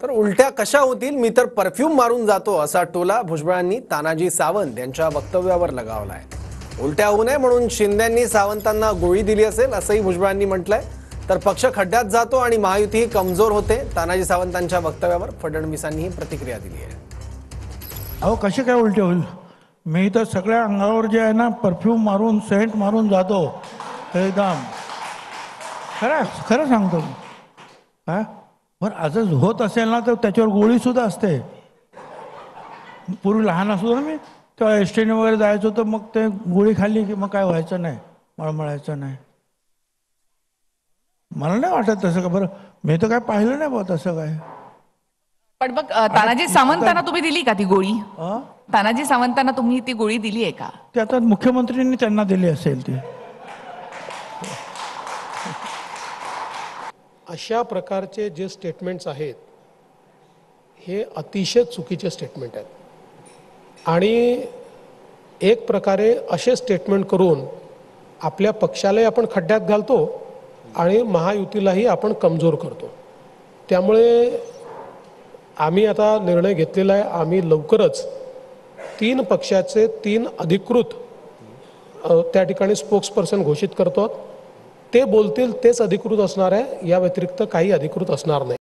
तर उलट्या कशा होतील, मी तर परफ्यूम मारून जातो असा टोला भुजबळांनी तानाजी सावंत यांच्या वक्तव्यावर लगावलाय। उलट्या होऊ नये म्हणून शिंदेंनी सावंतांना गोळी दिली असेल असंही भुजबळांनी म्हटलंय। तर पक्ष खड्ड्यात जातो आणि महायुती कमजोर होते, तानाजी सावंतांच्या वक्तव्यावर फडणवीसांनी प्रतिक्रिया दिली आहे। अहो कसे काय उलटे होईल? मी तर सगळ्या अंगावर जे आहे ना परफ्यूम मारून सेंट मारून जातो एकदम खरं खरं सांगतो। हा बरं आजच होत असेल ना तर त्याच्यावर गोळीसुद्धा असते। पूर्वी लहान असतो ना मी तेव्हा एस टीने वगैरे जायचो तर मग ते गोळी खाल्ली की मग काय व्हायचं नाही, मळमळायचं नाही। मला नाही वाटत तसं का बरं, मी तर काय पाहिलं नाही बा तसं काय। पण मग तानाजी सावंतांना तुम्ही दिली का ती गोळी? तानाजी सावंतांना तुम्ही ती गोळी दिली आहे का? ते आता मुख्यमंत्र्यांनी त्यांना दिली असेल ती। अशा प्रकारचे जे स्टेटमेंट्स आहेत हे अतिशय चुकीचे स्टेटमेंट आहेत आणि एक प्रकारे असे स्टेटमेंट करून आपल्या पक्षालाही आपण खड्ड्यात घालतो आणि महायुतीलाही आपण कमजोर करतो। त्यामुळे आम्ही आता निर्णय घेतलेला आहे, आम्ही लवकरच 3 पक्षाचे 3 अधिकृत त्या ठिकाणी स्पोक्सपर्सन घोषित करतो। ते बोलतील तेच अधिकृत असणार आहे, या व्यतिरिक्त काही अधिकृत असणार नाही।